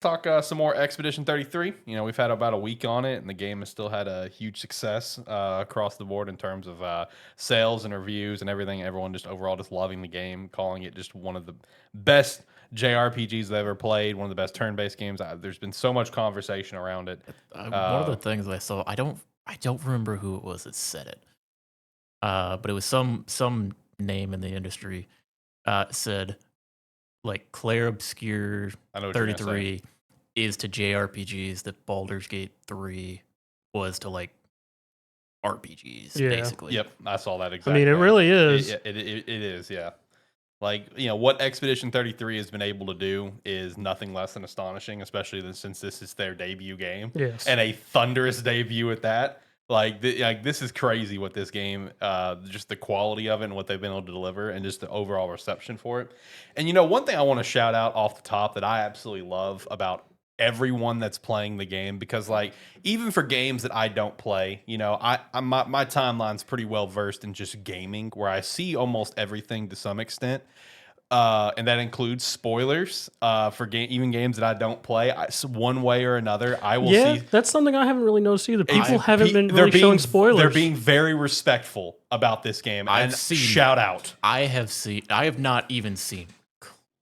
talk some more Expedition 33. You know, we've had about a week on it, and the game has still had a huge success across the board in terms of sales and reviews and everything. Everyone just overall just loving the game, calling it just one of the best JRPGs they've ever played, one of the best turn-based games. There's been so much conversation around it. One of the things I saw, I don't remember who it was that said it, but it was some name in the industry said like Claire Obscure I know what you're gonna say. 33 is to JRPGs that Baldur's Gate 3 was to like RPGs, Yeah. basically. Yep, I saw that exactly. I mean, it really is. It is, yeah. Like, you know, what Expedition 33 has been able to do is nothing less than astonishing, especially since this is their debut game. Yes. And a thunderous debut at that. Like this is crazy what this game, just the quality of it and what they've been able to deliver and just the overall reception for it. And, you know, one thing I want to shout out off the top that I absolutely love about everyone that's playing the game, because like even for games that I don't play, you know, my timeline's pretty well versed in just gaming, where I see almost everything to some extent, and that includes spoilers for even games that I don't play. One way or another, I will see. That's something I haven't really noticed either. People haven't been really showing spoilers. They're being very respectful about this game. Shout out. I have not even seen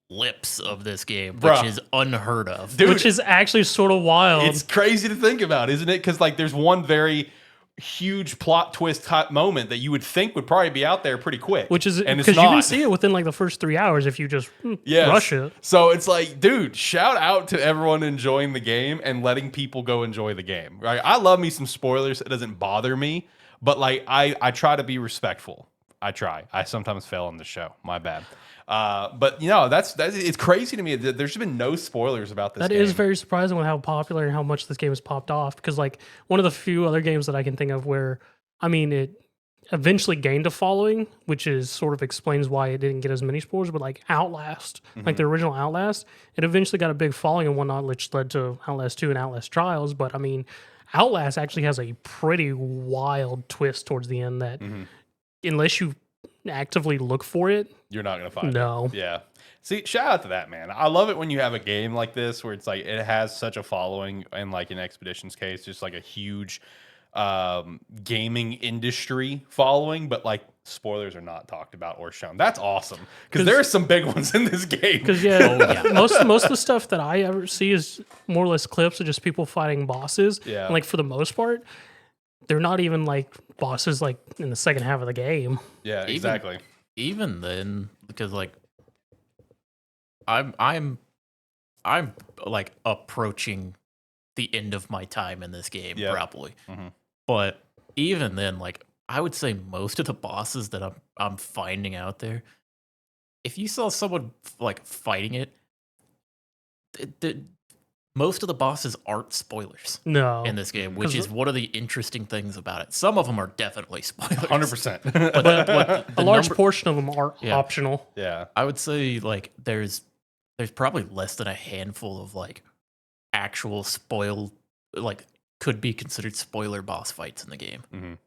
clips of this game, Bruh. which is unheard of. Dude, which is actually sort of wild. It's crazy to think about, isn't it? Because like there's one very huge plot twist type moment that you would think would probably be out there pretty quick. Which is and because you can see it within like the first 3 hours if you just rush it. So it's like, dude, shout out to everyone enjoying the game and letting people go enjoy the game. Right? I love me some spoilers. It doesn't bother me, but like I try to be respectful. I try. I sometimes fail on the show. My bad. But you know, that's it's crazy to me that there's been no spoilers about this game. That is very surprising with how popular and how much this game has popped off, because like one of the few other games that I can think of where, I mean, it eventually gained a following, which is sort of explains why it didn't get as many spoilers, but like Outlast, like the original Outlast, it eventually got a big following and whatnot, which led to Outlast 2 and Outlast Trials. But I mean, Outlast actually has a pretty wild twist towards the end that unless you actively look for it, you're not gonna find no. it. Yeah. See, shout out to that, man. I love it when you have a game like this where it's like it has such a following, and like in Expedition's case, just like a huge gaming industry following, but like spoilers are not talked about or shown. That's awesome, because there are some big ones in this game. Because most of the stuff that I ever see is more or less clips of just people fighting bosses. Yeah. And like for the most part, they're not even like bosses like in the second half of the game. Yeah, exactly. Even then, because like I'm like approaching the end of my time in this game, probably. But even then, like I would say most of the bosses that I'm finding out there, if you saw someone like fighting it, most of the bosses aren't spoilers in this game, which is one of the interesting things about it. Some of them are definitely spoilers. 100%. But a large portion of them are optional. Yeah. I would say like there's probably less than a handful of like actual like could be considered spoiler boss fights in the game.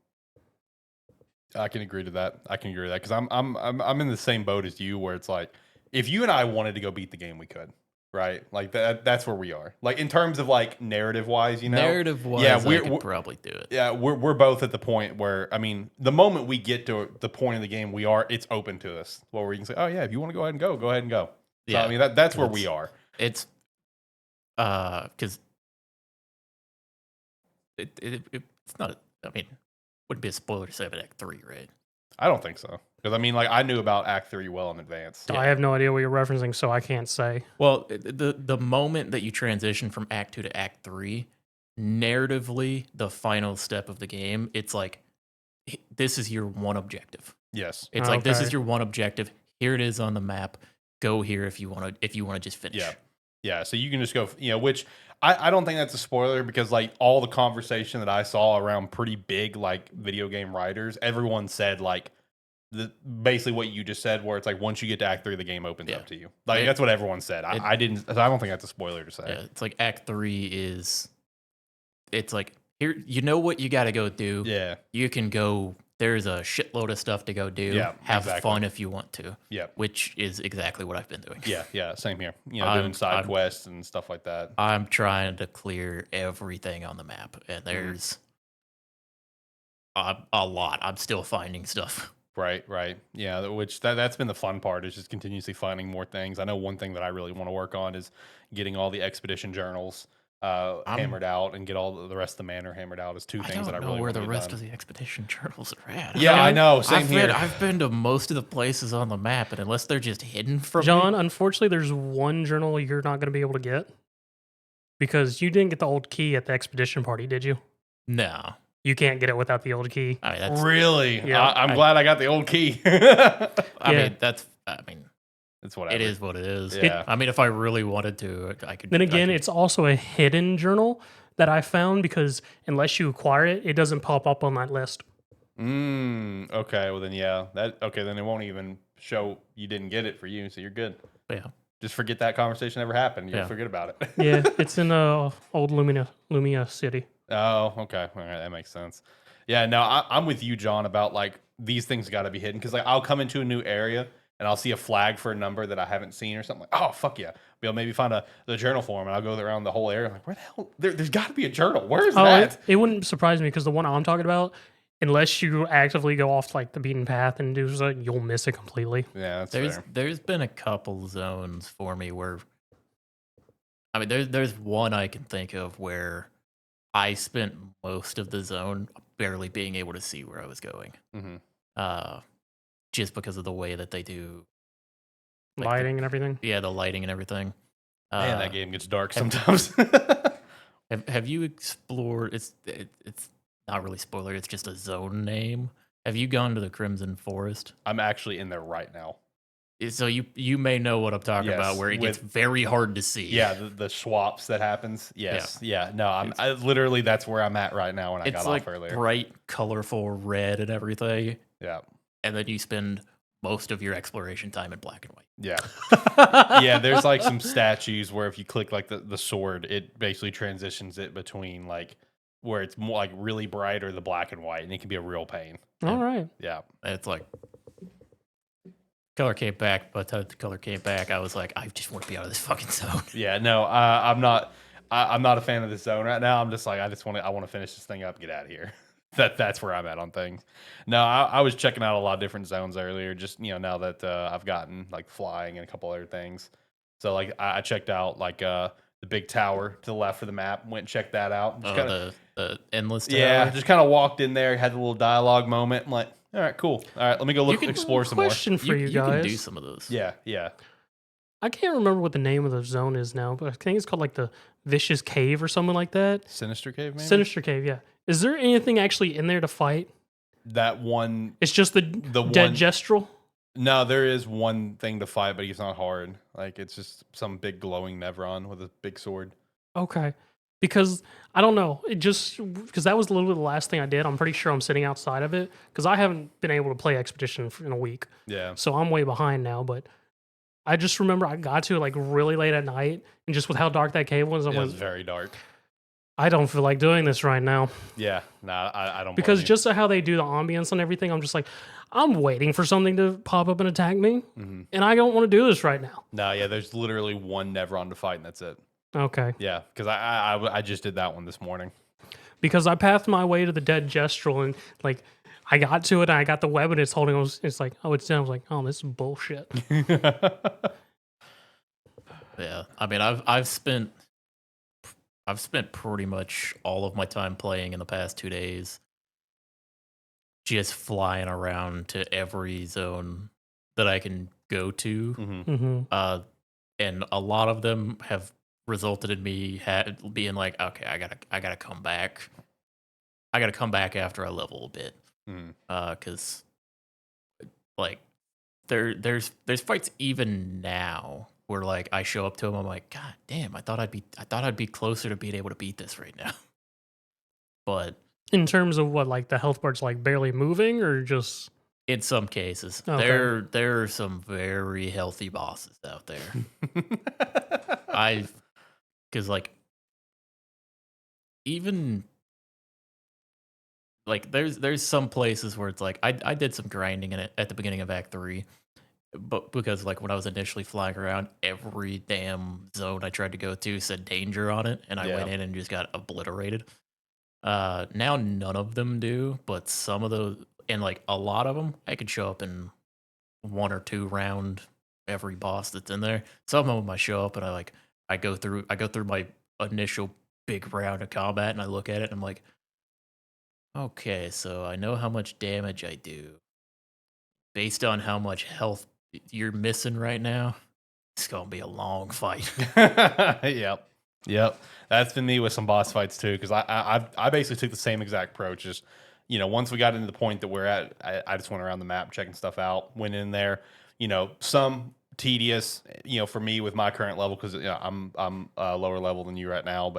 I can agree to that. Because I'm in the same boat as you, where it's like if you and I wanted to go beat the game, we could. Right, like that's where we are. Like in terms of like narrative wise, you know, I could probably do it. Yeah, we're both at the point where, I mean, the moment we get to the point of the game, it's open to us, where we can say, oh yeah, if you want to go ahead and go ahead and go. So, I mean that's where we are. It's because it's not. I mean, wouldn't be a spoiler to say about Act 3, right? I don't think so. Because, I mean, like, I knew about Act 3 well in advance. I have no idea what you're referencing, so I can't say. Well, the moment that you transition from Act 2 to Act 3, narratively, the final step of the game, it's like, this is your one objective. Yes. It's like, this is your one objective. Here it is on the map. Go here if you want to just finish. Yeah. Yeah, so you can just go, you know, which I don't think that's a spoiler, because like all the conversation that I saw around pretty big like video game writers, everyone said like basically what you just said, where it's like once you get to Act 3, the game opens up to you. Like that's what everyone said. I don't think that's a spoiler to say. Yeah, it's like Act 3 is, it's like here, you know what you got to go do. Yeah, you can go there's a shitload of stuff to go do. Yeah, have exactly. fun if you want to. Yeah. Which is exactly what I've been doing. Yeah, same here. Doing side quests and stuff like that. I'm trying to clear everything on the map, and there's a lot. I'm still finding stuff. Right. Yeah, which that's been the fun part, is just continuously finding more things. I know one thing that I really want to work on is getting all the expedition journals hammered out, and get all the rest of the manor hammered out. Is two things that I really want to get done. I don't know where the rest of the expedition journals are at. Yeah, I know. Same here. I've been to most of the places on the map, and unless they're just hidden from John, me, unfortunately, there's one journal you're not going to be able to get because you didn't get the old key at the expedition party, did you? no. You can't get it without the old key. I mean, that's Really? Yeah. I'm glad I got the old key. I Yeah. mean, that's. I mean, It's whatever. it is what it is. Yeah. I mean, if I really wanted to, I could. Then again, I could, it's also a hidden journal that I found because unless you acquire it, it doesn't pop up on that list. Okay. Well then, yeah. Then it won't even show you didn't get it for you, so you're good. yeah. Just forget that conversation ever happened. You'll Yeah. forget about it. Yeah, it's in old Lumia City. Oh, okay. All right, that makes sense. Yeah, no, I'm with you, John, about like these things got to be hidden, because like I'll come into a new area and I'll see a flag for a number that I haven't seen or something. Like, oh fuck yeah, maybe find the journal for him, and I'll go around the whole area. I'm like, where the hell? There's got to be a journal. Where is that? It wouldn't surprise me because the one I'm talking about, unless you actively go off like the beaten path and do something, you'll miss it completely. Yeah, that's fair. There's been a couple zones for me where, I mean, there's one I can think of where I spent most of the zone barely being able to see where I was going. Just because of the way that they do Lighting and everything. Yeah, the lighting and everything. Man, that game gets dark sometimes. Have you explored? It's not really spoiler. It's just a zone name. Have you gone to the Crimson Forest? I'm actually in there right now. So you may know what I'm talking about, where it gets very hard to see. Yeah, the swaps that happens. Yes, yeah. No, I literally that's where I'm at right now when I got like off earlier. Bright, colorful red and everything. Yeah, and then you spend most of your exploration time in black and white. Yeah, yeah. There's like some statues where if you click like the sword, it basically transitions it between like where it's more like really bright or the black and white, and it can be a real pain. All right. Yeah, it's like. Color came back, but the color came back. I was like, I just want to be out of this fucking zone. Yeah, no, I'm not. I'm not a fan of this zone right now. I'm just like, I want to finish this thing up, and get out of here. That's where I'm at on things. No, I was checking out a lot of different zones earlier. Just now that I've gotten like flying and a couple other things. So like I checked out like the big tower to the left of the map. Went and checked that out. Just the endless tower. Yeah, just kind of walked in there, had a little dialogue moment. I'm like, all right, cool. All right, let me go explore some more. Question for you guys. You can do some of those. Yeah. I can't remember what the name of the zone is now, but I think it's called like the Vicious Cave or something like that. Sinister Cave, maybe? Sinister Cave, yeah. Is there anything actually in there to fight? That one. It's just the dead Gestrel? No, there is one thing to fight, but he's not hard. Like, it's just some big glowing Nevron with a big sword. Okay. Because, I don't know, because that was literally the last thing I did. I'm pretty sure I'm sitting outside of it, because I haven't been able to play Expedition in a week. Yeah. So I'm way behind now, but I just remember I got to it like really late at night, and just with how dark that cave was, It was very dark. I don't feel like doing this right now. Yeah, I don't. Because just how they do the ambience and everything, I'm just like, I'm waiting for something to pop up and attack me, and I don't want to do this right now. No, yeah, there's literally one Nevron to fight, and that's it. Okay. Yeah, because I just did that one this morning. Because I pathed my way to the dead Gestrel, and like I got to it, and I got the weapon it's holding. It's like, oh, it's down. I was like, oh, this is bullshit. Yeah, I mean, I've spent pretty much all of my time playing in the past 2 days, just flying around to every zone that I can go to. And a lot of them have resulted in me being like, okay, I gotta come back. I gotta come back after I level a bit, because like there's fights even now where like I show up to them, I'm like, God damn, I thought I'd be closer to being able to beat this right now. But in terms of what, like the health bar's like barely moving, or just in some cases, okay. there are some very healthy bosses out there. Because like even like there's some places where it's like I did some grinding in it at the beginning of Act 3, but because like when I was initially flying around, every damn zone I tried to go to said danger on it, and I went in and just got obliterated. Now none of them do, but some of those, and like a lot of them, I could show up in 1 or 2 round every boss that's in there. Some of them I show up and I go through my initial big round of combat and I look at it and I'm like, okay, so I know how much damage I do. Based on how much health you're missing right now, it's gonna be a long fight. Yep. That's been me with some boss fights too, because I basically took the same exact approach. Just once we got into the point that we're at, I just went around the map checking stuff out. Went in there, some tedious, for me with my current level because I'm lower level than you right now,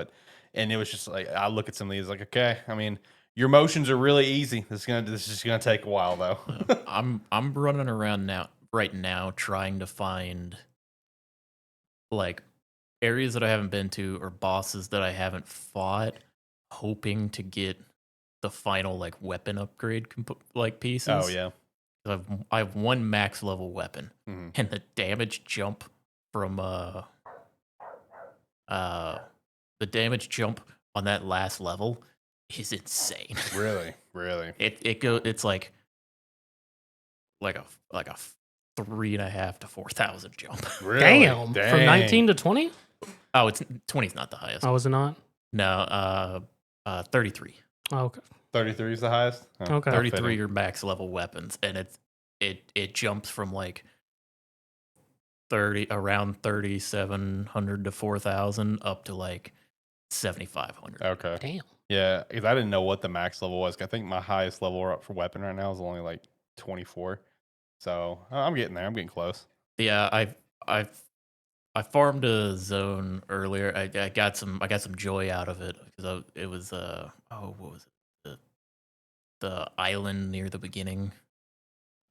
and it was just like I look at some of these like, okay, I mean, your motions are really easy. This is just gonna take a while though. I'm running around right now trying to find like areas that I haven't been to or bosses that I haven't fought, hoping to get the final like weapon upgrade pieces. Oh yeah. I have 1 max level weapon, Mm-hmm. and the damage jump from the damage jump on that last level is insane. Really, really. It's like a 3.5 to 4,000 jump. Really? Damn. Dang. From 19 to 20? Oh, it's 20 is not the highest. Oh, is it not? No, 33. Oh, okay. 33 is the highest. Oh, Okay. 33 are max level weapons, and it jumps from like around 3,700 to 4,000 up to like 7,500. Okay. Damn. Yeah, because I didn't know what the max level was. I think my highest level up for weapon right now is only like 24. So I'm getting there. I'm getting close. Yeah, I farmed a zone earlier. I got some joy out of it because it was what was it, the island near the beginning.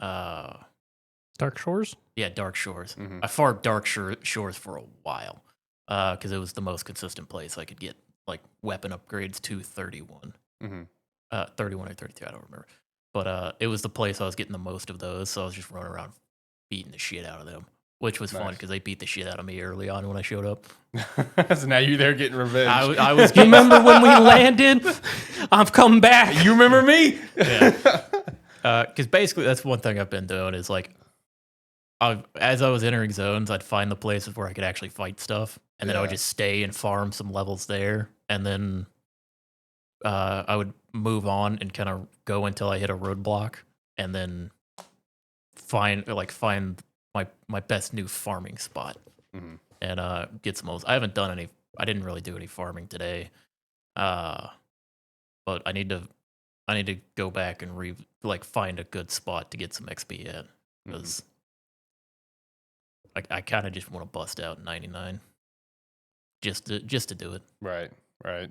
Dark Shores? Yeah, Dark Shores. Mhm. I farmed Dark Shores for a while because it was the most consistent place I could get like weapon upgrades to 31. Mm-hmm. 31 or 32, I don't remember. But it was the place I was getting the most of those, so I was just running around beating the shit out of them, which was fun Nice. because they beat the shit out of me early on when I showed up. So now you're there getting revenge. I was You remember when we landed? I've come back. You remember me? Yeah. Because basically that's one thing I've been doing is like, as I was entering zones, I'd find the places where I could actually fight stuff, and then I would Yeah. just stay and farm some levels there, and then I would move on and kind of go until I hit a roadblock, and then find my best new farming spot, Mhm. and get some moles. I haven't done any. I didn't really do any farming today, but I need to go back and find a good spot to get some XP at, because I kind of just want to bust out 99 just to do it. Right,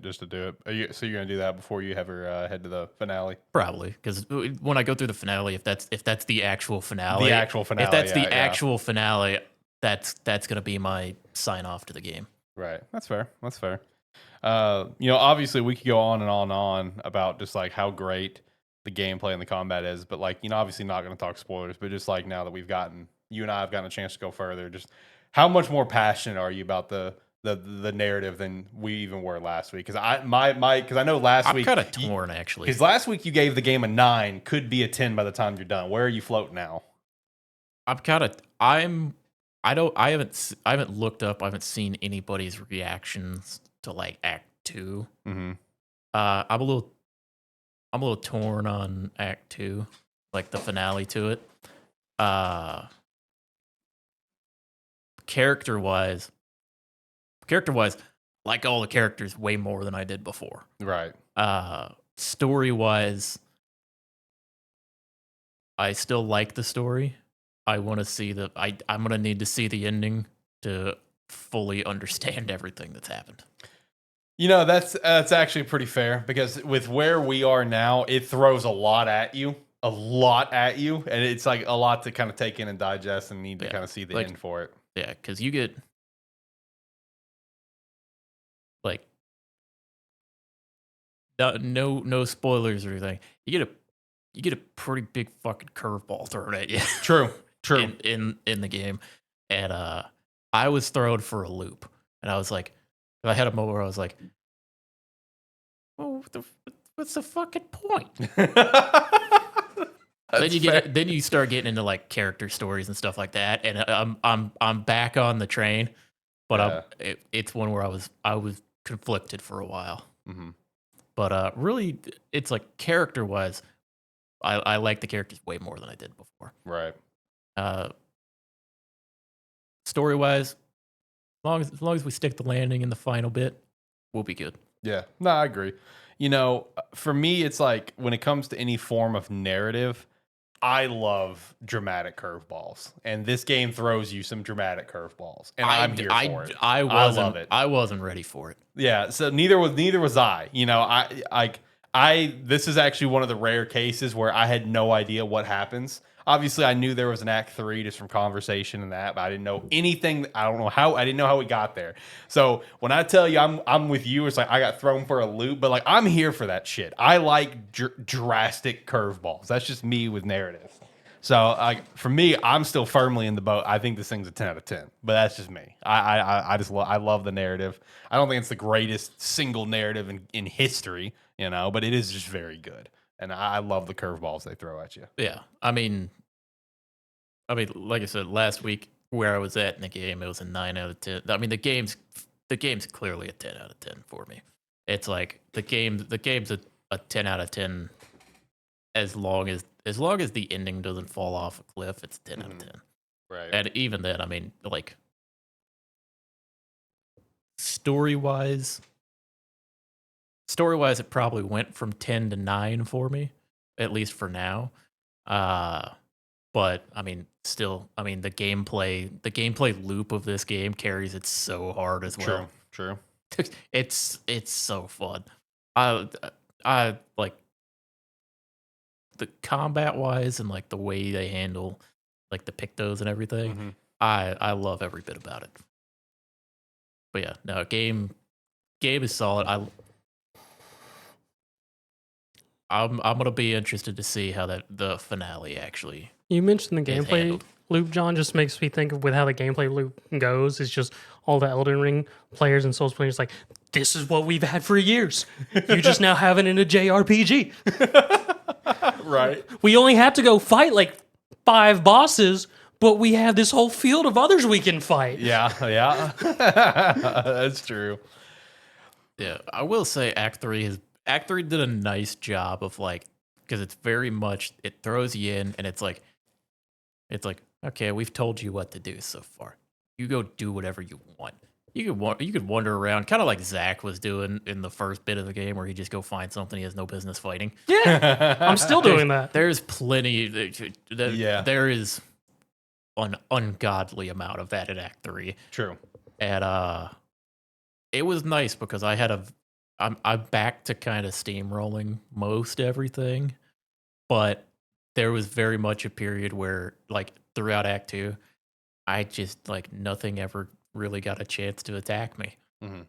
just to do it. So you're gonna do that before you ever head to the finale? Probably, because when I go through the finale, if that's the actual finale, The actual finale. if that's yeah, the yeah. actual finale, that's gonna be my sign off to the game. Right. That's fair. Obviously we could go on and on and on about just like how great the gameplay and the combat is, but like, obviously not going to talk spoilers, but just like now that you and I have gotten a chance to go further, just how much more passionate are you about the narrative than we even were last week? Because I know last week I'm kind of torn actually. Because last week you gave the game a 9, could be a 10 by the time you're done. Where are you floating now? I haven't looked up. I haven't seen anybody's reactions to like Act 2. Mm-hmm. I'm a little torn on Act 2, like the finale to it. Character wise, like all the characters way more than I did before. Right. Story wise, I still like the story. I want to see I'm gonna need to see the ending to fully understand everything that's happened. That's actually pretty fair, because with where we are now, it throws a lot at you, and it's like a lot to kind of take in and digest, and need to kind of see the end for it. Yeah, because you get like no spoilers or anything. You get a pretty big fucking curveball thrown at you. True. in the game, and I was thrown for a loop, and I was like, I had a moment where I was like, well, what's the fucking point? Then you start getting into like character stories and stuff like that, and I'm back on the train, but it's one where I was conflicted for a while. Mm-hmm. But really, it's like character wise, I like the characters way more than I did before. Right. Story wise, as long as we stick the landing in the final bit, we'll be good. Yeah, no, I agree. You know, for me, it's like when it comes to any form of narrative, I love dramatic curveballs, and this game throws you some dramatic curveballs, and I'm here for it. I love it. I wasn't ready for it. Yeah, so neither was I. You know, I this is actually one of the rare cases where I had no idea what happens. Obviously, I knew there was an Act 3 just from conversation and that, but I didn't know anything. I didn't know how we got there. So when I tell you I'm with you, it's like I got thrown for a loop, but like I'm here for that shit. I like drastic curveballs. That's just me with narrative. So for me, I'm still firmly in the boat. I think this thing's a 10 out of 10, but that's just me. I love the narrative. I don't think it's the greatest single narrative in history, you know, but it is just very good. And I love the curveballs they throw at you. Yeah, I mean, like I said last week, where I was at in the game, it was a 9 out of 10. I mean, the game's clearly a 10 out of 10 for me. It's like the game's a 10 out of 10 as long as the ending doesn't fall off a cliff. It's a 10 out of 10. Right. And even then, I mean, like story wise, it probably went from 10 to 9 for me, at least for now. But I mean, still, I mean, the gameplay loop of this game carries it so hard as well. True. It's so fun. I like the combat wise and like the way they handle like the pictos and everything. Mm-hmm. I love every bit about it. But yeah, no, game is solid. I'm gonna be interested to see how the finale actually. You mentioned the gameplay loop, John. Just makes me think of with how the gameplay loop goes. It's just all the Elden Ring players and Souls players like, this is what we've had for years. You just now have it in a JRPG. Right. We only have to go fight like 5 bosses, but we have this whole field of others we can fight. Yeah. That's true. Yeah, I will say Act 3 did a nice job of like, because it's very much, it throws you in and it's like, okay, we've told you what to do so far. You go do whatever you want. You could wander around, kind of like Zach was doing in the first bit of the game, where he just go find something he has no business fighting. Yeah, I'm still doing that. There's plenty. Yeah, there is an ungodly amount of that in Act 3. True. And it was nice because I'm back to kind of steamrolling most everything, but there was very much a period where, like, throughout Act 2, I just, like, nothing ever really got a chance to attack me. Mm-hmm.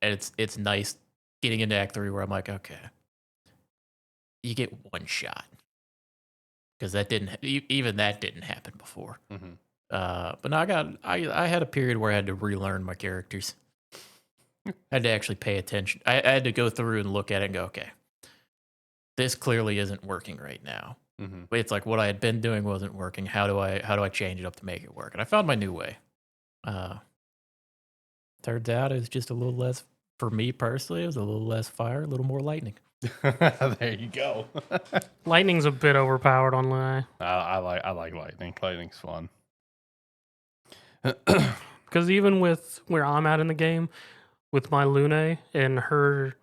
And it's nice getting into Act 3 where I'm like, okay, you get one shot. Because even that didn't happen before. Mm-hmm. But no, I had a period where I had to relearn my characters. I had to actually pay attention. I had to go through and look at it and go, okay, this clearly isn't working right now. Mm-hmm. But it's like what I had been doing wasn't working. How do I change it up to make it work? And I found my new way. Turns out it was just a little less, for me personally, it was a little less fire, a little more lightning. There you go. Lightning's a bit overpowered online. I like lightning. Lightning's fun. Because even with where I'm at in the game, with my Lune and her,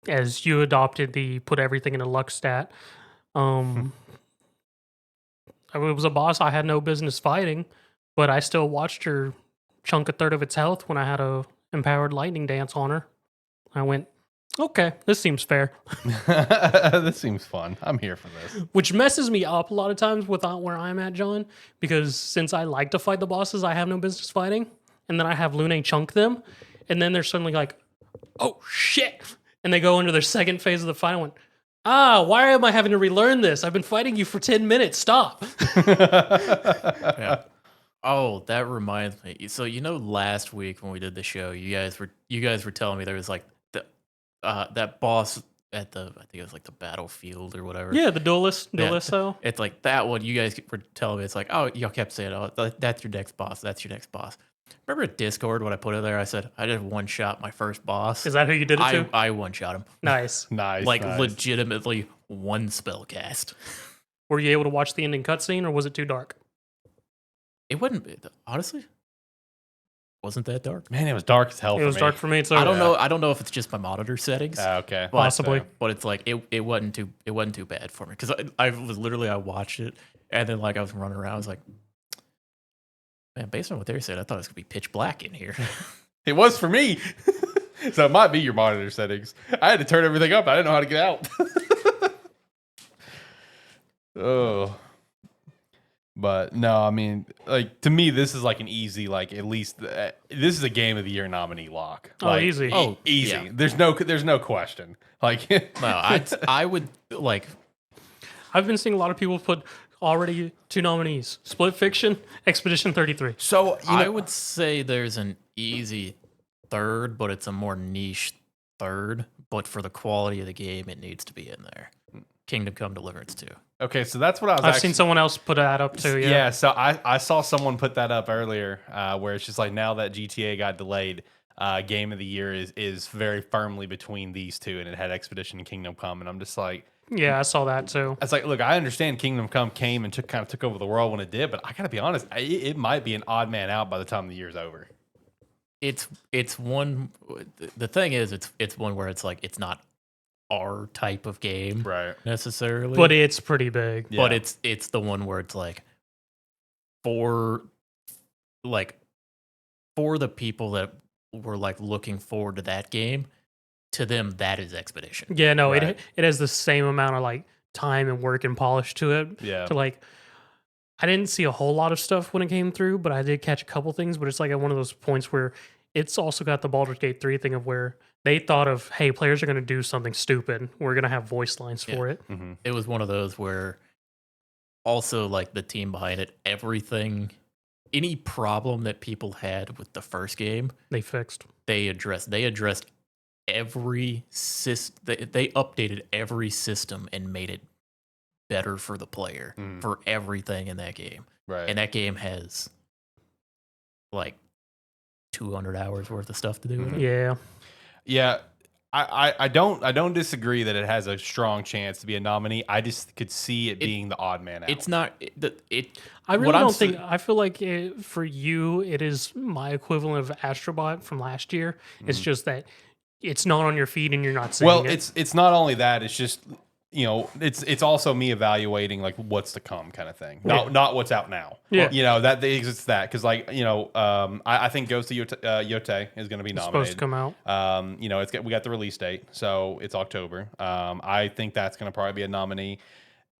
as you adopted the put everything in a luck stat, it was a boss I had no business fighting, but I still watched her chunk a third of its health when I had a empowered lightning dance on her. I went, okay, this seems fair. This seems fun. I'm here for this. Which messes me up a lot of times with where I'm at, John, because since I like to fight the bosses I have no business fighting, and then I have Lune chunk them, and then they're suddenly like, oh shit. and they go into their second phase of the fight. I went, why am I having to relearn this? I've been fighting you for 10 minutes. Stop. Yeah. Oh, that reminds me. So last week when we did the show, you guys were telling me there was like that boss at I think it was like the battlefield or whatever. Yeah, the duelist. So it's like that one. You guys were telling me it's like, oh, y'all kept saying, oh, that's your next boss. That's your next boss. Remember at Discord when I put it there? I said I did one shot my first boss. Is that who you did it to? I one shot him. Nice. Like legitimately one spell cast. Were you able to watch the ending cutscene, or was it too dark? It wasn't, honestly. Wasn't that dark? Man, it was dark as hell. It was dark for me too. I don't know. I don't know if it's just my monitor settings. Okay, possibly. But it's like it wasn't too bad for me because I watched it and then like I was running around. I was like, man, based on what they said, I thought it was gonna be pitch black in here. It was for me. So it might be your monitor settings. I had to turn everything up. I didn't know how to get out. Oh. But no, I mean, like to me, this is like an easy, like at least this is a Game of the Year nominee lock. Like, easy. Easy. Yeah. There's no question. Like, no, I would like. I've been seeing a lot of people put already 2 nominees: Split Fiction, Expedition 33. So I would say there's an easy third, but it's a more niche third. But for the quality of the game, it needs to be in there. Kingdom Come Deliverance 2. Okay, so that's what I was. I've seen someone else put that up too. Yeah. So I saw someone put that up earlier, where it's just like now that GTA got delayed, Game of the Year is very firmly between these two, and it had Expedition and Kingdom Come, and I'm just like, yeah, I saw that too. it's like, look, I understand Kingdom Come came and took over the world when it did, but I gotta be honest, it might be an odd man out by the time the year's over. It's one. The thing is, it's one where it's like it's not our type of game, Right. necessarily, But it's pretty big. Yeah. but it's the one where it's like for the people that were like looking forward to that game, to them that is Expedition. Yeah, no, Right. it has the same amount of like time and work and polish to it. Yeah. To like, I didn't see a whole lot of stuff when it came through, but I did catch a couple things. But it's like at one of those points where it's also got the Baldur's Gate 3 thing of where they thought of, hey, players are going to do something stupid. We're going to have voice lines for it. Mm-hmm. It was one of those where also like the team behind it, any problem that people had with the first game, They fixed. they addressed every they updated every system and made it better for the player for everything in that game. Right. And that game has like 200 hours worth of stuff to do with it. Yeah. Yeah, I don't disagree that it has a strong chance to be a nominee. I just could see it being the odd man out. It's not I really don't think. I feel like for you, it is my equivalent of Astrobot from last year. It's just that it's not on your feed and you're not seeing well, it. it's not only that. It's just it's also me evaluating like what's to come kind of thing. Not what's out now. Yeah. That exists that because like I think Ghost of Yote is going to be nominated. supposed to come out. We got the release date, so it's October. I think that's going to probably be a nominee.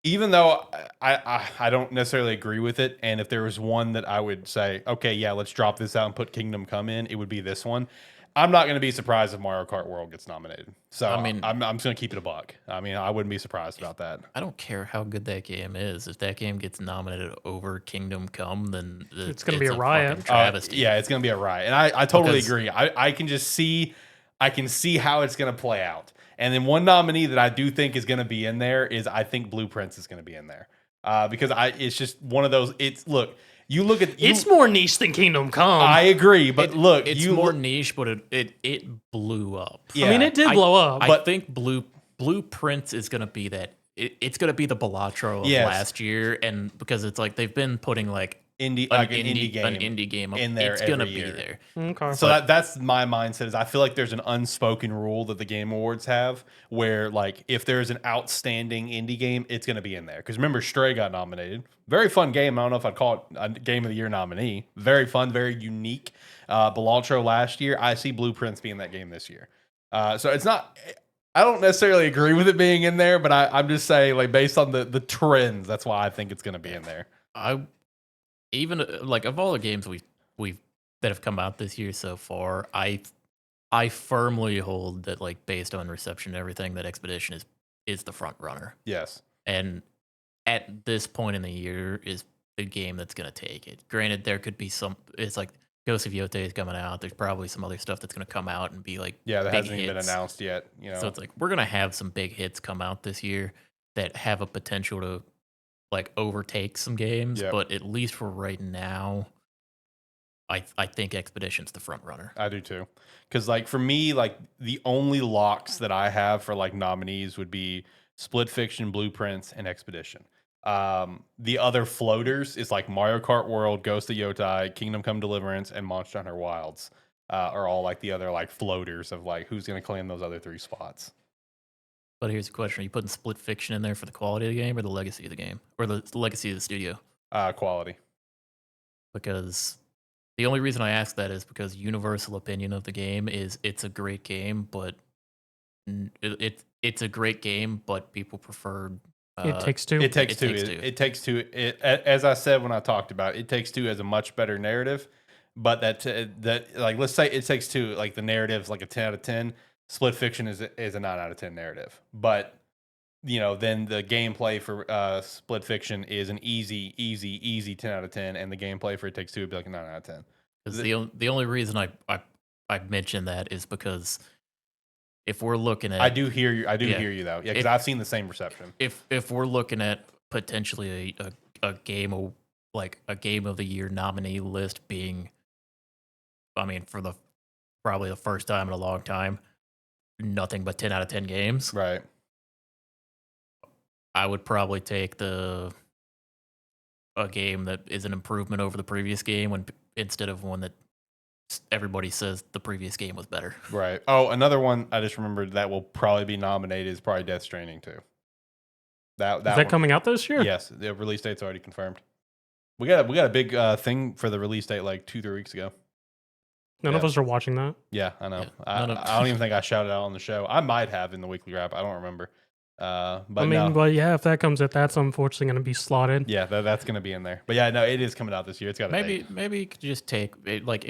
Even though I don't necessarily agree with it, and if there was one that I would say, okay, yeah, let's drop this out and put Kingdom Come in, it would be this one. I'm not going to be surprised if Mario Kart World gets nominated. So I mean, I'm just going to keep it a buck. I mean, I wouldn't be surprised about that. I don't care how good that game is. If that game gets nominated over Kingdom Come, then It's gonna be a riot. Travesty. Yeah, it's going to be a riot, and I totally agree. I can just see, how it's going to play out. And then one nominee that I do think is going to be in there is I think Blueprints is going to be in there because it's just one of those. You look at It's more niche than Kingdom Come. I agree, but look, it's more niche, but it blew up. Yeah. I mean, it did blow up. I think Blueprints is going to be that. It's going to be the Balatro of last year, and because it's like they've been putting like an indie game in there it's going to every be year. there. Okay. So that's my mindset. Is I feel like there's an unspoken rule that the Game Awards have, where like if there's an outstanding indie game, it's going to be in there. Because remember, Stray got nominated. Very fun game. I don't know if I'd call it a Game of the Year nominee. Very fun, very unique. Balatro last year. I see Blueprints being that game this year. So it's not. I don't necessarily agree with it being in there, but I'm just saying, like based on the trends, that's why I think it's going to be in there. Even like of all the games we've that have come out this year so far, I I firmly hold that, like, based on reception and everything, that Expedition is the front runner. Yes. And at this point in the year is the game that's going to take it. Granted, there could be some. It's like Ghost of Yote is coming out. There's probably some other stuff that's going to come out and be like Yeah, that big hasn't even been hits. announced yet. You know, So it's like we're going to have some big hits come out this year that have a potential to like overtake some games. Yep. But at least for right now, I think Expedition's the front runner. I do too. Because like for me, like the only locks that I have for like nominees would be Split Fiction, Blueprints, and Expedition. The other floaters is like Mario Kart World, Ghost of Yotai, Kingdom Come Deliverance, and Monster Hunter Wilds. Are all like the other like floaters of like who's going to claim those other 3 spots. But here's the question: are you putting Split Fiction in there for the quality of the game or the legacy of the game or the legacy of the studio? Quality. Because the only reason I ask that is because universal opinion of the game is it's a great game, but it's a great game, but people prefer. It Takes Two. It Takes Two. It Takes Two. As I said when I talked about it, It Takes Two has a much better narrative, but that like let's say It Takes Two, like the narrative's like a 10 out of 10. Split Fiction is a 9 out of 10 narrative, but you know then the gameplay for Split Fiction is an easy 10 out of 10, and the gameplay for It Takes Two would be like a 9 out of 10. Because the only reason I mention that is because if we're looking at, I do hear you. I do hear you though. Yeah, because I've seen the same reception. If we're looking at potentially a game of like a game of the year nominee list being, I mean, for the probably the first time in a long time, nothing but 10 out of 10 games. Right. I would probably take a game that is an improvement over the previous game instead of one that everybody says the previous game was better. Right. Oh, another one I just remembered that will probably be nominated is probably Death Stranding too. That Is that coming out this year? Yes, the release date's already confirmed. We got a big thing for the release date like 2-3 weeks ago. None of us are watching that. Yeah, I know. Yeah, I don't even think I shouted out on the show. I might have in the weekly wrap. I don't remember. But I mean, no. but yeah, if that comes out, that's unfortunately going to be slotted. Yeah, that's going to be in there. But yeah, no, it is coming out this year. It's got maybe you could just take it, like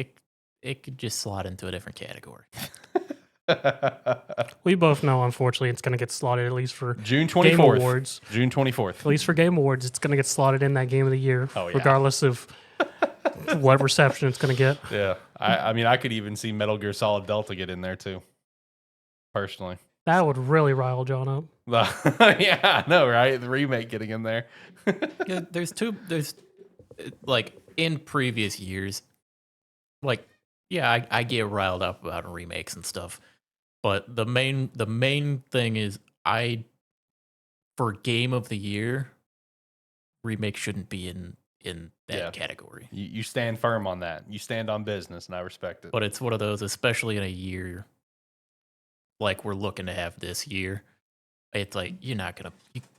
it could just slot into a different category. We both know, unfortunately, it's going to get slotted at least for June 24th. Game Awards. June 24th. At least for Game Awards, it's going to get slotted in that Game of the Year, Oh, yeah. regardless of what reception it's going to get. Yeah, I mean, I could even see Metal Gear Solid Delta get in there too. Personally, That would really rile John up. yeah, I know, right? The remake getting in there. Yeah, there's like in previous years, like yeah, I get riled up about remakes and stuff, but the main thing is for Game of the Year, remake shouldn't be in that category. You stand firm on that. You stand on business, and I respect it. But it's one of those, especially in a year like we're looking to have this year. It's like you're not gonna,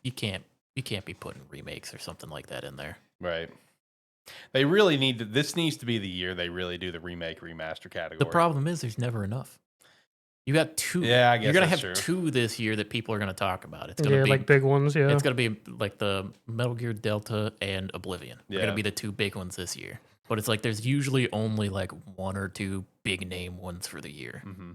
you can't be putting remakes or something like that in there. Right. They really need to. This needs to be the year they really do the remake remaster category. The problem is there's never enough. You got 2. Yeah, I guess you're gonna that's have true. 2 this year that people are gonna talk about. It's gonna be like big ones. Yeah, It's gonna be like the Metal Gear Delta and Oblivion. They're Yeah. gonna be the 2 big ones this year. But it's like there's usually only like 1 or 2 big name ones for the year. Mm-hmm.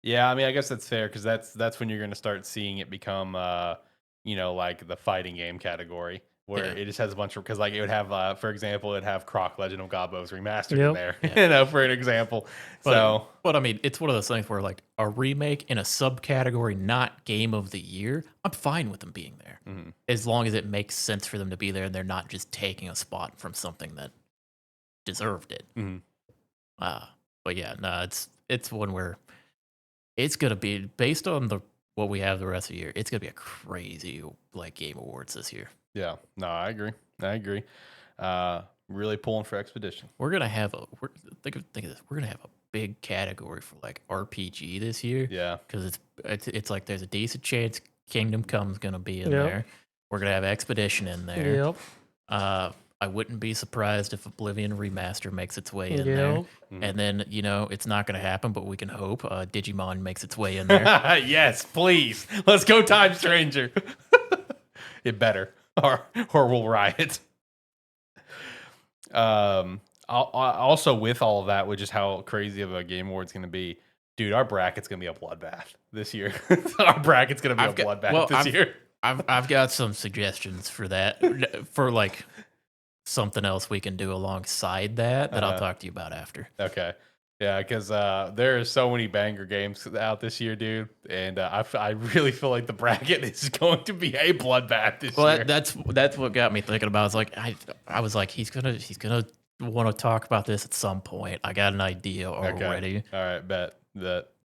Yeah, I mean, I guess that's fair because that's when you're going to start seeing it become, like the fighting game category where it just has a bunch of, because like it would have, for example, it'd have Croc Legend of Gobos remastered in there, for an example. But I mean, it's one of those things where like a remake in a subcategory, not game of the year, I'm fine with them being there as long as it makes sense for them to be there and they're not just taking a spot from something that deserved it. But yeah, no, it's one where it's gonna be based on what we have the rest of the year. It's gonna be a crazy like Game Awards this year. Yeah, no, I agree. Really pulling for Expedition. We're gonna have think of this. We're gonna have a big category for like RPG this year. Yeah, because it's like there's a decent chance Kingdom Come's gonna be in there. We're gonna have Expedition in there. Yep. I wouldn't be surprised if Oblivion Remaster makes its way in there. And then, it's not going to happen, but we can hope Digimon makes its way in there. Yes, please. Let's go, Time Stranger. It better, or we'll riot. Also, with all of that, which is how crazy of a Game Award's going to be, Dude, our bracket's gonna be a bloodbath this year. Our bracket's gonna be a bloodbath this year. I've got some suggestions for that, for like something else we can do alongside that I'll talk to you about after. Okay. Yeah, because there are so many banger games out this year, dude, and I really feel like the bracket is going to be a bloodbath this year. Well, that's what got me thinking about. I was like, he's gonna want to talk about this at some point. I got an idea already. Okay. All right, bet that.